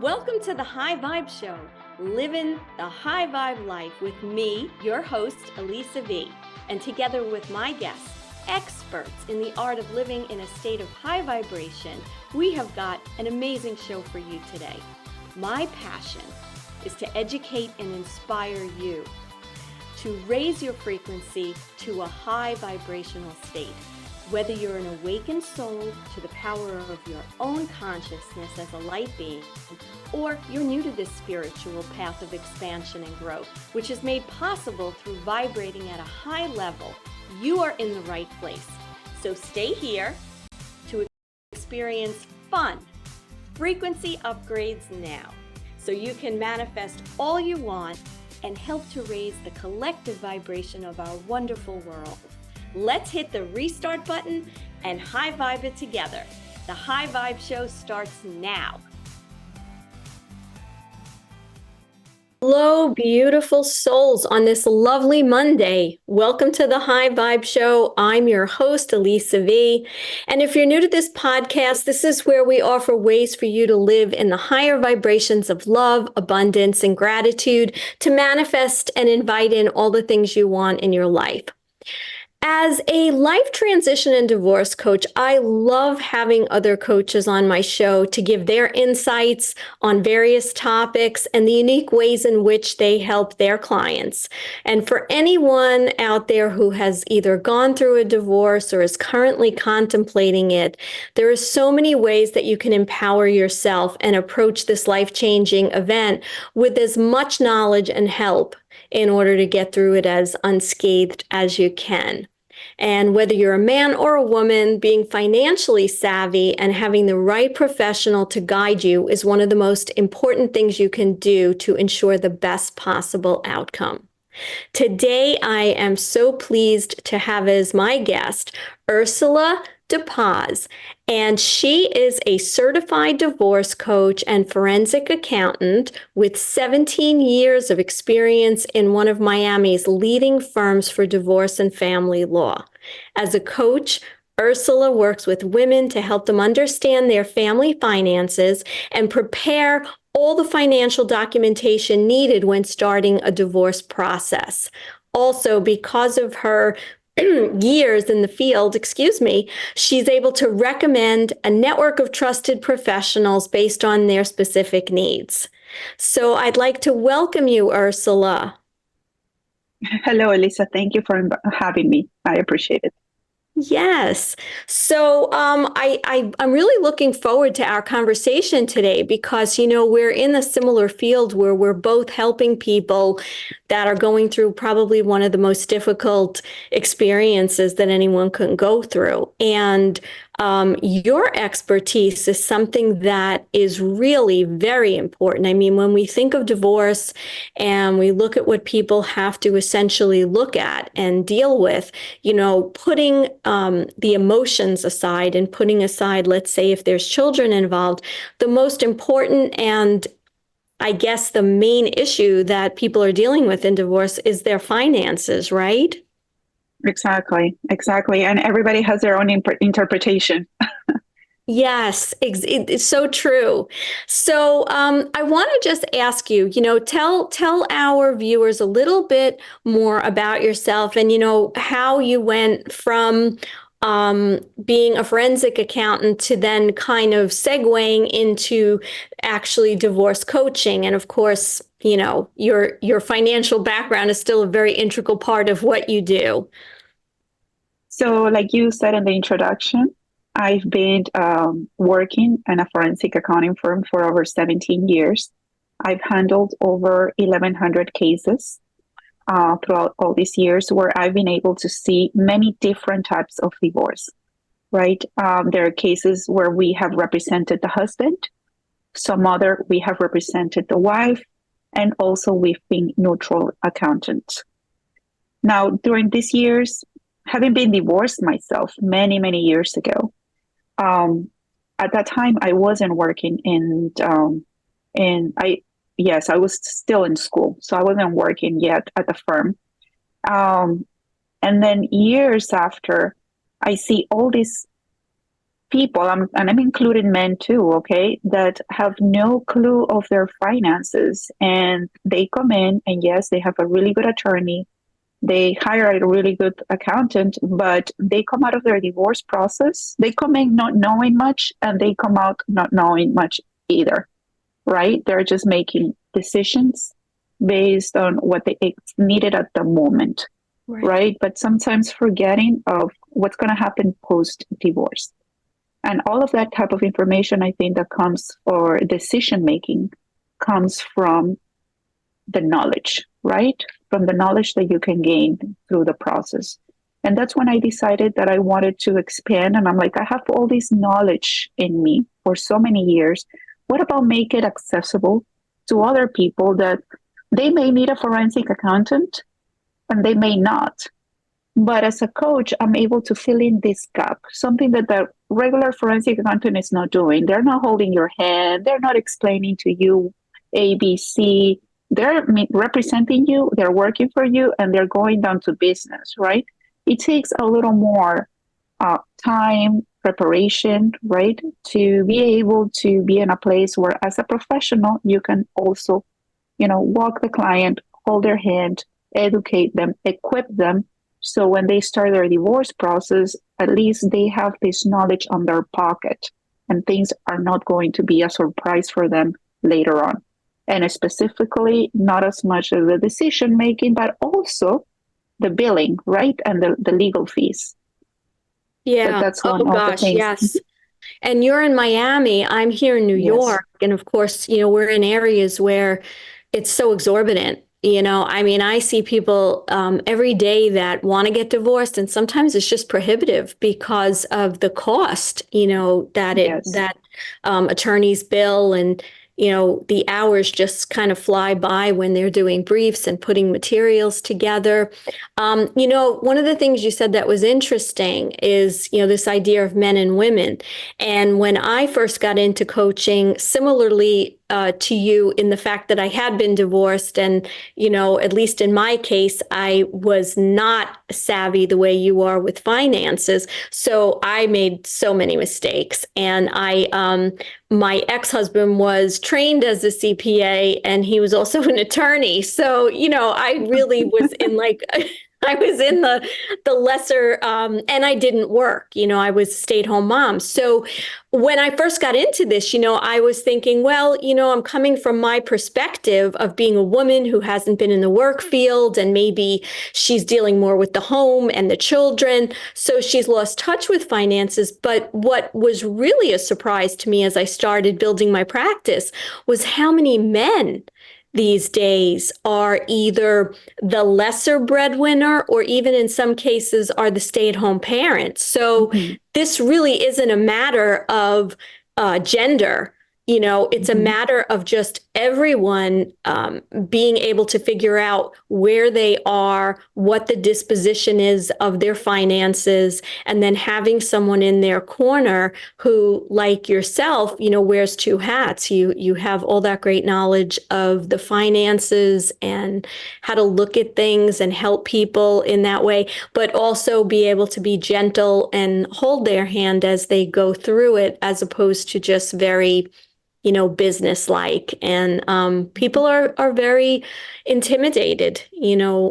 Welcome to the High Vibe Show, living the high vibe life with me, your host, Elisa V. And together with my guests, experts in the art of living in a state of high vibration, we have got an amazing show for you today. My passion is to educate and inspire you to raise your frequency to a high vibrational state. Whether you're an awakened soul to the power of your own consciousness as a light being, or you're new to this spiritual path of expansion and growth, which is made possible through vibrating at a high level, you are in the right place. So stay here to experience fun, frequency upgrades now, so you can manifest all you want and help to raise the collective vibration of our wonderful world. Let's hit the restart button and high vibe it together. The High Vibe Show starts now. Hello, beautiful souls on this lovely Monday. Welcome to the High Vibe Show. I'm your host, Elisa V. And if you're new to this podcast, this is where we offer ways for you to live in the higher vibrations of love, abundance, and gratitude to manifest and invite in all the things you want in your life. As a life transition and divorce coach, I love having other coaches on my show to give their insights on various topics and the unique ways in which they help their clients. And for anyone out there who has either gone through a divorce or is currently contemplating it, there are so many ways that you can empower yourself and approach this life-changing event with as much knowledge and help in order to get through it as unscathed as you can. And whether you're a man or a woman, being financially savvy and having the right professional to guide you is one of the most important things you can do to ensure the best possible outcome. Today, I am so pleased to have as my guest, Ursula De Paz, and she is a certified divorce coach and forensic accountant with 17 years of experience in one of Miami's leading firms for divorce and family law. As a coach, Ursula works with women to help them understand their family finances and prepare all the financial documentation needed when starting a divorce process. Also, because of her years in the field, she's able to recommend a network of trusted professionals based on their specific needs. So I'd like to welcome you, Ursula. Hello, Elisa. Thank you for having me. I appreciate it. Yes. So I'm really looking forward to our conversation today because, we're in a similar field where we're both helping people that are going through probably one of the most difficult experiences that anyone can go through. And your expertise is something that is really very important. I mean, when we think of divorce and we look at what people have to essentially look at and deal with, putting the emotions aside and putting aside, let's say, if there's children involved, the most important and I guess the main issue that people are dealing with in divorce is their finances, right? Exactly. And everybody has their own interpretation. Yes, it's so true. So I want to just ask you, tell our viewers a little bit more about yourself and, how you went from being a forensic accountant to then kind of segueing into actually divorce coaching. And of course, your financial background is still a very integral part of what you do. So like you said in the introduction, I've been working in a forensic accounting firm for over 17 years. I've handled over 1,100 cases throughout all these years where I've been able to see many different types of divorce, right? There are cases where we have represented the husband, some other we have represented the wife, and also we've been neutral accountants. Now, during these years, having been divorced myself many, many years ago, at that time I wasn't working I was still in school, so I wasn't working yet at the firm. And then years after, I see all these people, and I'm including men too, okay, that have no clue of their finances. And they come in, and yes, they have a really good attorney, they hire a really good accountant, but they come out of their divorce process. They come in not knowing much, and they come out not knowing much either, right? They're just making decisions based on what they needed at the moment, right? But sometimes forgetting of what's going to happen post divorce. And all of that type of information, I think, that comes for decision making comes from the knowledge, right? From the knowledge that you can gain through the process. And that's when I decided that I wanted to expand. And I'm like, I have all this knowledge in me for so many years. What about make it accessible to other people that they may need a forensic accountant and they may not? But as a coach, I'm able to fill in this gap, something that the regular forensic accountant is not doing. They're not holding your hand. They're not explaining to you ABC. They're representing you, they're working for you, and they're going down to business, right? It takes a little more time, preparation, right? To be able to be in a place where, as a professional, you can also, walk the client, hold their hand, educate them, equip them. So when they start their divorce process, at least they have this knowledge on their pocket, and things are not going to be a surprise for them later on. And specifically, not as much as the decision making, but also the billing, right? And the legal fees. Yeah. That's Oh one of the gosh, things. yes. And you're in Miami, I'm here in New Yes. York. And of course, we're in areas where it's so exorbitant. I mean, I see people every day that want to get divorced, and sometimes it's just prohibitive because of the cost, Yes. that attorneys bill, and the hours just kind of fly by when they're doing briefs and putting materials together. One of the things you said that was interesting is, this idea of men and women. And when I first got into coaching, similarly to you, in the fact that I had been divorced, and, at least in my case, I was not savvy the way you are with finances. So I made so many mistakes. And my ex-husband was trained as a CPA, and he was also an attorney. So, I really was in I was in the lesser, and I didn't work. I was a stay-at-home mom. So when I first got into this, I was thinking, well, I'm coming from my perspective of being a woman who hasn't been in the work field, and maybe she's dealing more with the home and the children. So she's lost touch with finances. But what was really a surprise to me as I started building my practice was how many men these days are either the lesser breadwinner, or even in some cases are the stay-at-home parents. So this really isn't a matter of gender. It's a matter of just everyone being able to figure out where they are, what the disposition is of their finances, and then having someone in their corner who, like yourself, wears two hats. You have all that great knowledge of the finances and how to look at things and help people in that way, but also be able to be gentle and hold their hand as they go through it, as opposed to just very business-like. And people are very intimidated,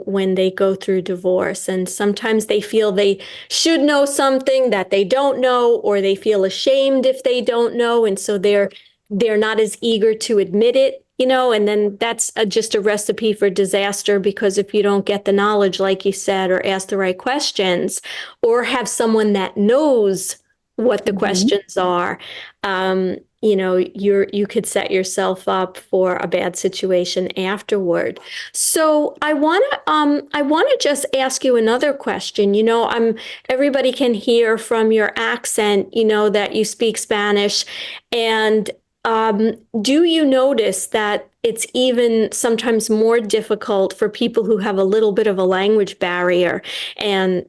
when they go through divorce. And sometimes they feel they should know something that they don't know, or they feel ashamed if they don't know. And so they're not as eager to admit it, and then that's just a recipe for disaster, because if you don't get the knowledge, like you said, or ask the right questions, or have someone that knows what the questions are, you could set yourself up for a bad situation afterward. So I want to just ask you another question. Everybody can hear from your accent, that you speak Spanish, and do you notice that it's even sometimes more difficult for people who have a little bit of a language barrier? And,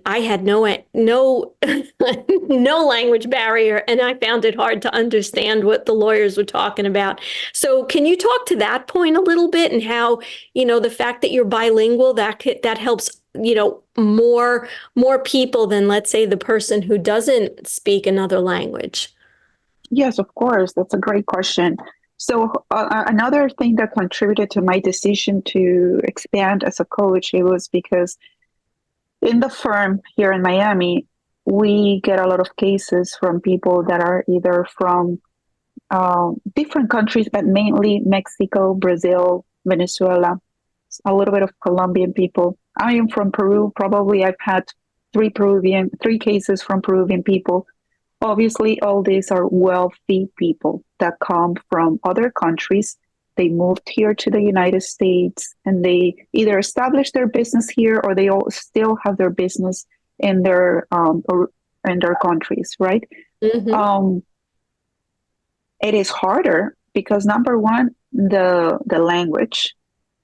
I had no no language barrier, and I found it hard to understand what the lawyers were talking about. So can you talk to that point a little bit, and how, the fact that you're bilingual, that helps more people than, let's say, the person who doesn't speak another language? Yes, of course. That's a great question. So another thing that contributed to my decision to expand as a coach, it was because in the firm here in Miami, we get a lot of cases from people that are either from different countries, but mainly Mexico, Brazil, Venezuela, a little bit of Colombian people. I am from Peru. Probably I've had three cases from Peruvian people. Obviously, all these are wealthy people that come from other countries. They moved here to the United States and they either established their business here or they all still have their business in their or in their countries, right? Mm-hmm. Um, it is harder because number one, the language,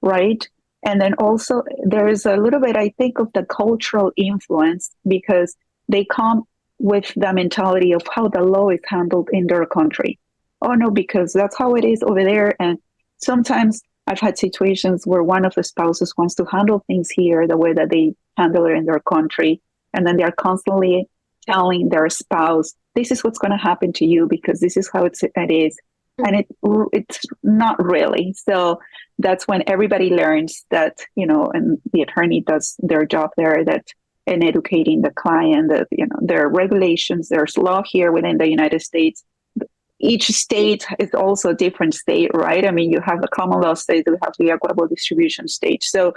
right? And then also there is a little bit, I think, of the cultural influence because they come with the mentality of how the law is handled in their country. Oh no, because that's how it is over there. And sometimes I've had situations where one of the spouses wants to handle things here the way that they handle it in their country. And then they're constantly telling their spouse, this is what's going to happen to you because this is how it is. And it's not really. So that's when everybody learns that, and the attorney does their job there, that in educating the client that, there are regulations, there's law here within the United States. Each state is also a different state, right? I mean, you have the common law state, you have the equitable distribution state. So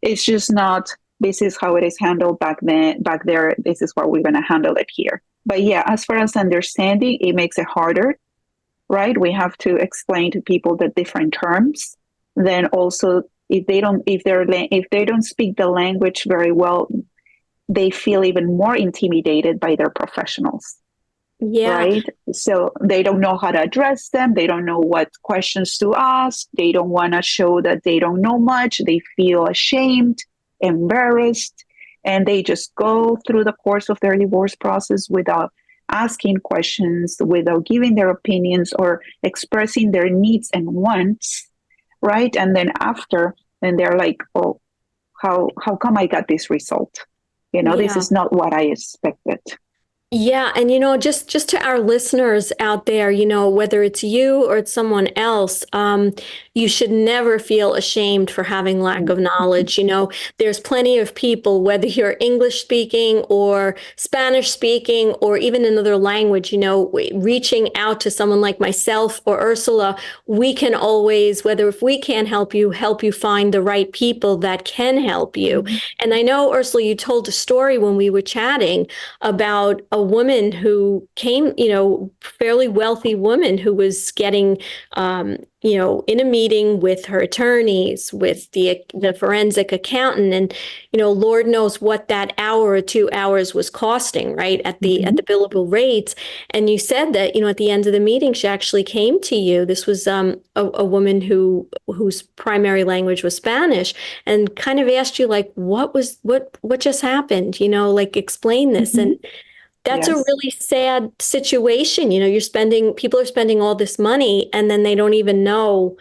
it's just not, this is how it is handled back there, this is how we're going to handle it here. But yeah, as far as understanding, it makes it harder, right? We have to explain to people the different terms. Then also, if they don't speak the language very well, they feel even more intimidated by their professionals, Yeah. right? So they don't know how to address them. They don't know what questions to ask. They don't want to show that they don't know much. They feel ashamed, embarrassed, and they just go through the course of their divorce process without asking questions, without giving their opinions or expressing their needs and wants, right? And then after, and they're like, oh, how come I got this result? This Yeah. is not what I expected. Yeah, and just to our listeners out there, whether it's you or it's someone else, you should never feel ashamed for having lack of knowledge. There's plenty of people, whether you're English speaking or Spanish speaking or even another language, reaching out to someone like myself or Ursula, we can always, whether if we can't help you find the right people that can help you. Mm-hmm. And I know, Ursula, you told a story when we were chatting about a woman who came, fairly wealthy woman who was getting, in a meeting with her attorneys, with the forensic accountant, and Lord knows what that hour or 2 hours was costing, right, at the billable rates. And you said that at the end of the meeting, she actually came to you. This was a woman whose primary language was Spanish, and kind of asked you like, what just happened? Like explain this. Mm-hmm. And that's a Yes. really sad situation. People are spending all this money and then they don't even know,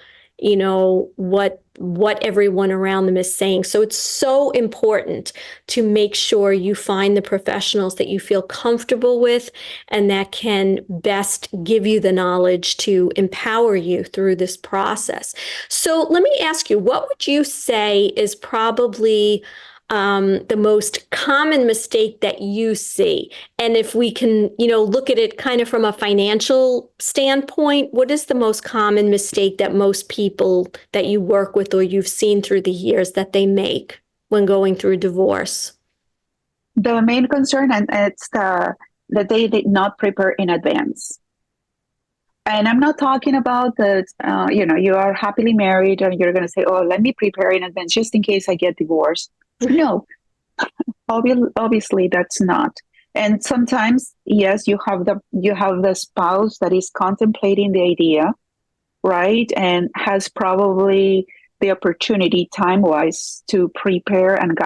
what everyone around them is saying. So it's so important to make sure you find the professionals that you feel comfortable with and that can best give you the knowledge to empower you through this process. So let me ask you, what would you say is probably the most common mistake that you see? And if we can, look at it kind of from a financial standpoint, what is the most common mistake that most people that you work with or you've seen through the years that they make when going through divorce? The main concern, and it's that they did not prepare in advance. And I'm not talking about that, you are happily married and you're going to say, oh, let me prepare in advance just in case I get divorced. No, obviously that's not. And sometimes, yes, you have the spouse that is contemplating the idea, right? And has probably the opportunity time-wise to prepare and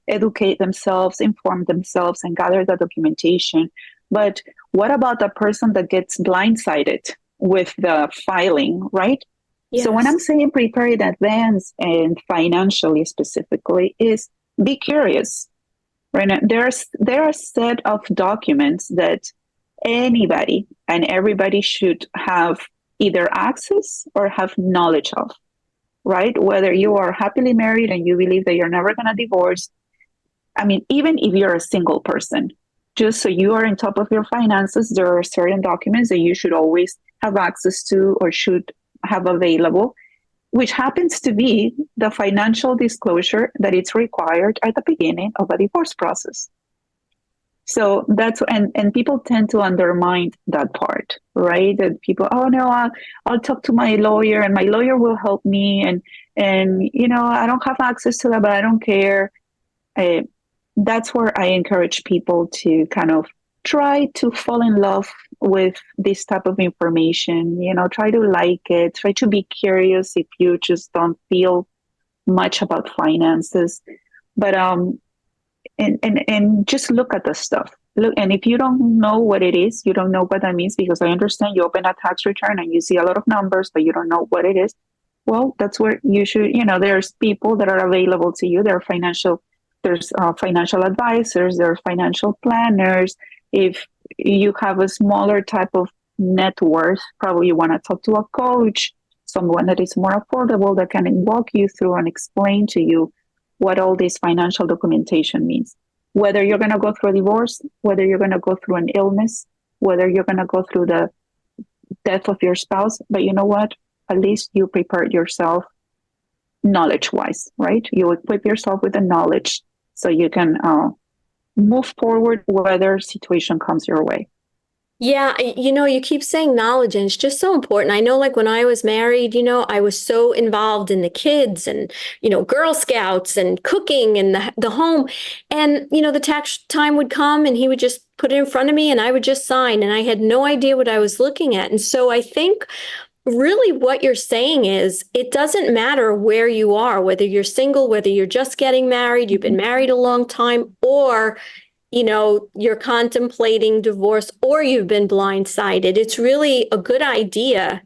educate themselves, inform themselves, and gather the documentation. But what about the person that gets blindsided with the filing, right? So when Yes. I'm saying prepare in advance and financially specifically is be curious. Right now, there are a set of documents that anybody and everybody should have either access or have knowledge of, right? Whether you are happily married and you believe that you're never going to divorce, I mean, even if you're a single person, just so you are on top of your finances, there are certain documents that you should always have access to or should have available, which happens to be the financial disclosure that it's required at the beginning of a divorce process. So that's and people tend to undermine that part, right? That people, oh no, I'll talk to my lawyer and my lawyer will help me, and I don't have access to that, but I don't care. Uh, that's where I encourage people to kind of try to fall in love with this type of information. Try to like it, try to be curious if you just don't feel much about finances, but and just look at the stuff. Look, and if you don't know what it is, you don't know what that means, because I understand you open a tax return and you see a lot of numbers, but you don't know what it is. Well, that's where you should, there's people that are available to you. There's financial advisors, there are financial planners. If you have a smaller type of net worth, probably you want to talk to a coach, someone that is more affordable that can walk you through and explain to you what all this financial documentation means. Whether you're going to go through a divorce, whether you're going to go through an illness, whether you're going to go through the death of your spouse. But you know what? At least you prepared yourself knowledge-wise, right? You equip yourself with the knowledge so you can move forward whether situation comes your way. Yeah, you keep saying knowledge, and it's just so important. I know, like when I was married, I was so involved in the kids and, Girl Scouts and cooking and the home. And, the tax time would come and he would just put it in front of me and I would just sign. And I had no idea what I was looking at. And so I think really what you're saying is it doesn't matter where you are, whether you're single, whether you're just getting married, you've been married a long time, or you're contemplating divorce, or you've been blindsided. It's really a good idea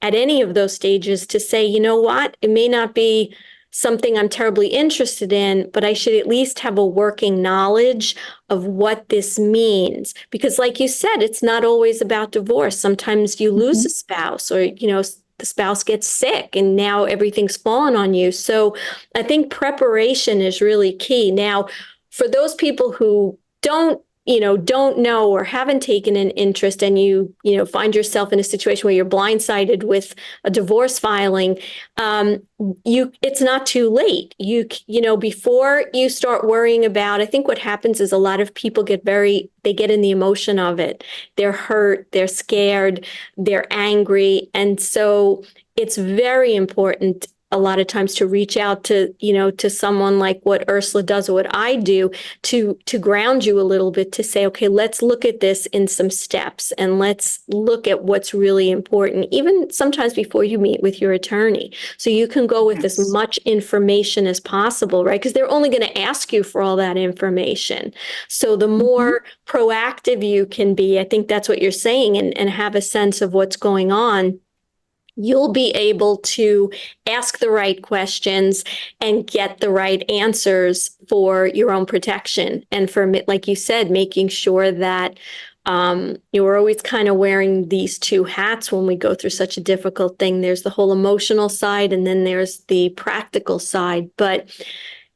at any of those stages to say, you know what, it may not be something I'm terribly interested in, but I should at least have a working knowledge of what this means. Because like you said, it's not always about divorce. Sometimes you lose a spouse, or, the spouse gets sick and now everything's fallen on you. So I think preparation is really key. Now, for those people who don't know or haven't taken an interest, and you find yourself in a situation where you're blindsided with a divorce filing, it's not too late. Before you start worrying about, I think what happens is a lot of people they get in the emotion of it. They're hurt, they're scared, they're angry. And so it's very important a lot of times to reach out to someone like what Ursula does or what I do to ground you a little bit, to say, okay, let's look at this in some steps and let's look at what's really important, even sometimes before you meet with your attorney. So you can go with as much information as possible, right? Because they're only going to ask you for all that information. So the more proactive you can be, I think that's what you're saying, and have a sense of what's going on, you'll be able to ask the right questions and get the right answers for your own protection. And for, like you said, making sure that you're always kind of wearing these two hats when we go through such a difficult thing. There's the whole emotional side, and then there's the practical side. But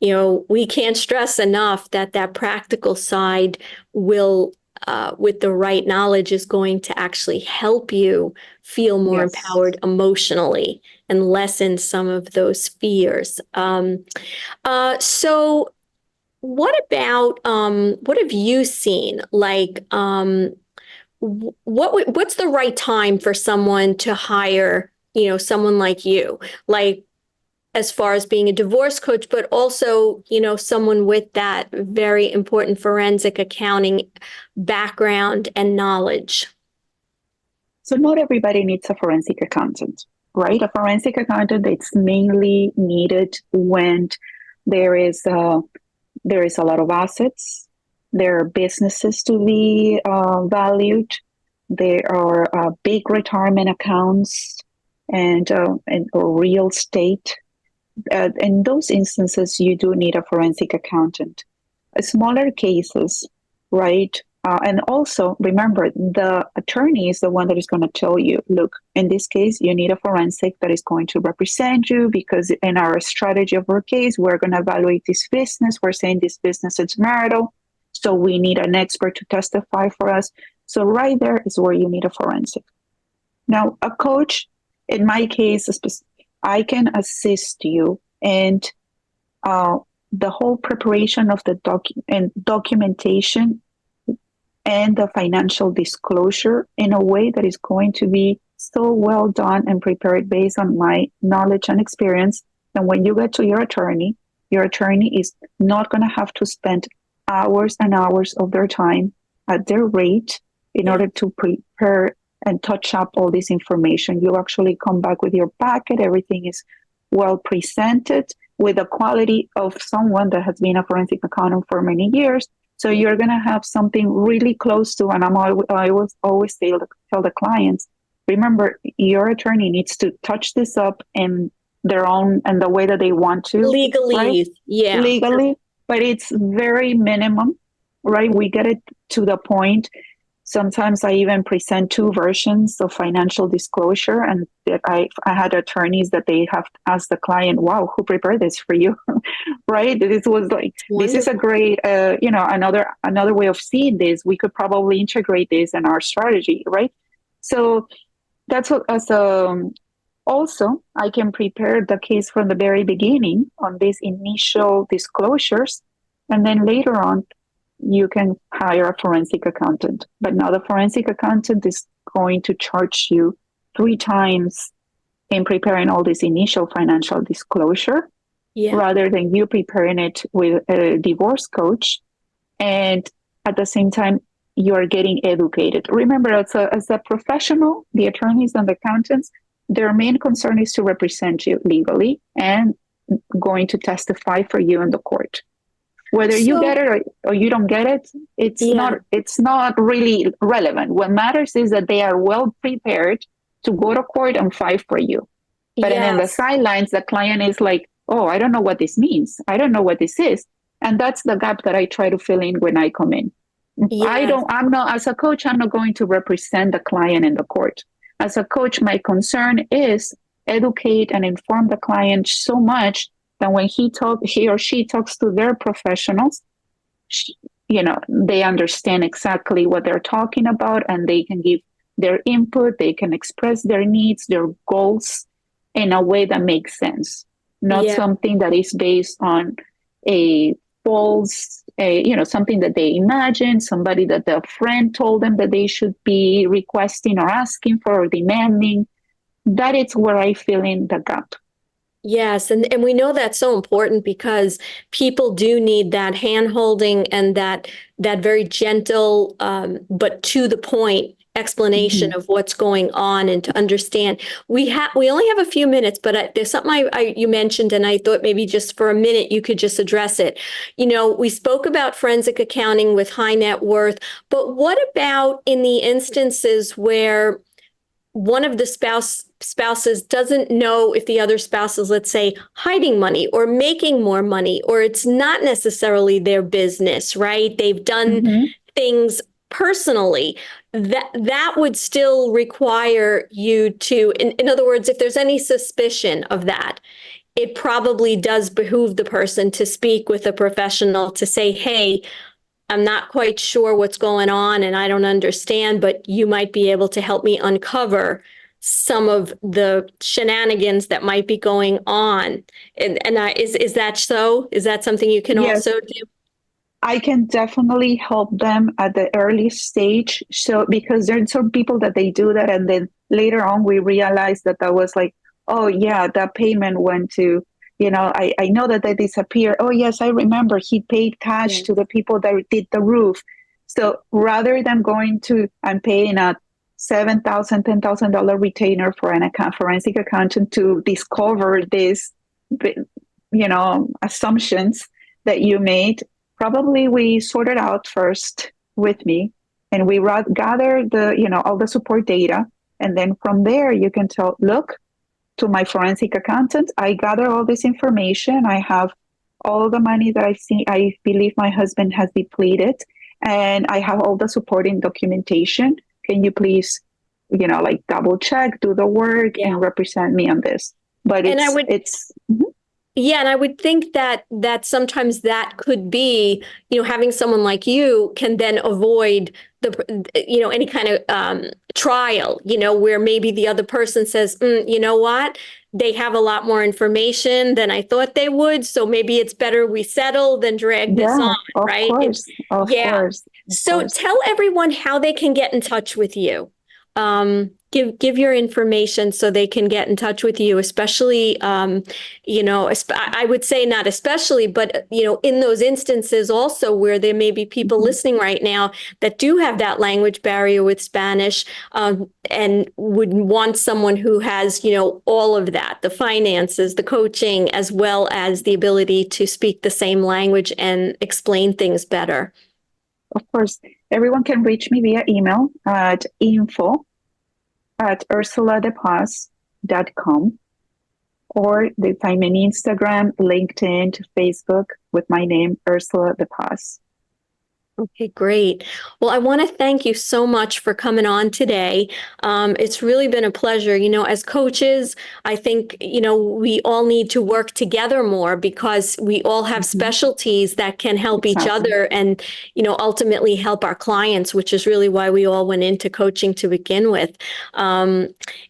we can't stress enough that practical side will, with the right knowledge, is going to actually help you feel more empowered emotionally and lessen some of those fears. So what have you seen? Like, what's the right time for someone to hire, someone like you? Like, as far as being a divorce coach, but also, someone with that very important forensic accounting background and knowledge. So not everybody needs a forensic accountant, right? A forensic accountant, it's mainly needed when there is a lot of assets, there are businesses to be valued, there are big retirement accounts, and or real estate. in those instances, you do need a forensic accountant. Smaller cases, right? And also remember, the attorney is the one that is going to tell you, look, in this case, you need a forensic that is going to represent you because in our strategy of our case, we're going to evaluate this business. We're saying this business is marital. So we need an expert to testify for us. So right there is where you need a forensic. Now, a coach, in my case, I can assist you and the whole preparation of the documentation and the financial disclosure in a way that is going to be so well done and prepared based on my knowledge and experience. And when you get to your attorney is not going to have to spend hours and hours of their time at their rate in order to prepare and touch up all this information. You actually come back with your packet. Everything is well presented with the quality of someone that has been a forensic accountant for many years. So you're going to have something really close to, and I always tell the clients, remember, your attorney needs to touch this up in their own and the way that they want to. Legally, right? yeah. Legally, but it's very minimum, right? We get it to the point. Sometimes I even present two versions of financial disclosure, and I had attorneys that they have asked the client, "Wow, who prepared this for you?" Right? This was like, this is a great, another way of seeing this. We could probably integrate this in our strategy, right? So that's what. Also, I can prepare the case from the very beginning on these initial disclosures, and then later on, you can hire a forensic accountant. But now the forensic accountant is going to charge you 3 times in preparing all this initial financial disclosure, rather than you preparing it with a divorce coach. And at the same time, you're getting educated. Remember, as a professional, the attorneys and the accountants, their main concern is to represent you legally and going to testify for you in the court. Whether you get it or you don't get it, it's not really relevant. What matters is that they are well prepared to go to court and fight for you. But then in the sidelines, the client is like, oh, I don't know what this means. I don't know what this is. And that's the gap that I try to fill in when I come in. I'm not, as a coach, I'm not going to represent the client in the court. As a coach, my concern is educate and inform the client so much that when he or she talks to their professionals, they understand exactly what they're talking about, and they can give their input, they can express their needs, their goals in a way that makes sense, not something that is based on a false, something that they imagine, somebody that their friend told them that they should be requesting or asking for or demanding. That is where I fill in the gap. Yes, and we know that's so important because people do need that hand-holding and that very gentle but to the point explanation of what's going on, and to understand. We only have a few minutes, but there's something you mentioned, and I thought maybe just for a minute you could just address it. We spoke about forensic accounting with high net worth, but what about in the instances where one of the spouses doesn't know if the other spouse is, let's say, hiding money or making more money, or it's not necessarily their business, right? They've done things personally. That would still require you to, in other words, if there's any suspicion of that, it probably does behoove the person to speak with a professional to say, hey, I'm not quite sure what's going on and I don't understand, but you might be able to help me uncover some of the shenanigans that might be going on. Is that so? Is that something you can also do? I can definitely help them at the early stage. So, because there are some people that they do that, and then later on we realize that was like, oh yeah, that payment went to, I know that they disappeared. Oh yes, I remember he paid cash to the people that did the roof. So rather than going to and paying a $7,000, $10,000 retainer for a forensic accountant to discover this, assumptions that you made, probably we sort it out first with me, and we gather all the support data, and then from there you can tell, look, to my forensic accountant. I gather all this information. I have all the money that I believe my husband has depleted, and I have all the supporting documentation. Can you please, like double check, do the work, Yeah. and represent me on this? But And I would, Mhm. yeah, and I would think that sometimes that could be, having someone like you can then avoid any kind of trial, where maybe the other person says, you know what, they have a lot more information than I thought they would, so maybe it's better we settle than drag this on, Yeah, of right? course, of Yeah. course, of So course. tell everyone how they can get in touch with you. Give your information so they can get in touch with you, especially, I would say not especially, but, in those instances also where there may be people Mhm. listening right now that do have that language barrier with Spanish, and would want someone who has, all of that, the finances, the coaching, as well as the ability to speak the same language and explain things better. Of course, everyone can reach me via email at info@ursuladepaz.com, or they find me on Instagram, LinkedIn, Facebook with my name, Ursula De Paz. Okay, great. Well, I want to thank you so much for coming on today. It's really been a pleasure. As coaches, I think, we all need to work together more because we all have Mhm. specialties that can help each Exactly. other and, ultimately help our clients, which is really why we all went into coaching to begin with.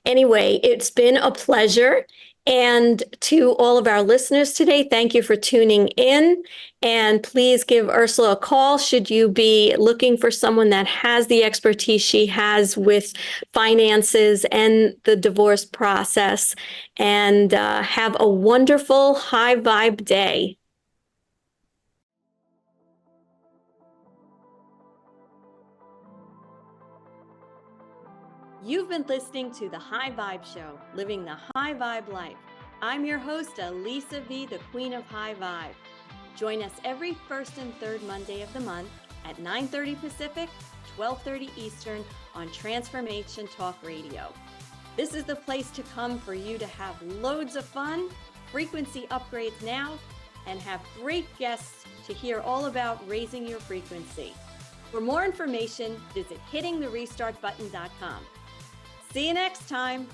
Anyway, it's been a pleasure. And to all of our listeners today, thank you for tuning in. And please give Ursula a call should you be looking for someone that has the expertise she has with finances and the divorce process. And have a wonderful high vibe day. You've been listening to The High Vibe Show, living the high vibe life. I'm your host, Elisa V, the Queen of High Vibe. Join us every first and third Monday of the month at 9:30 Pacific, 12:30 Eastern on Transformation Talk Radio. This is the place to come for you to have loads of fun, frequency upgrades now, and have great guests to hear all about raising your frequency. For more information, visit hittingtherestartbutton.com. See you next time.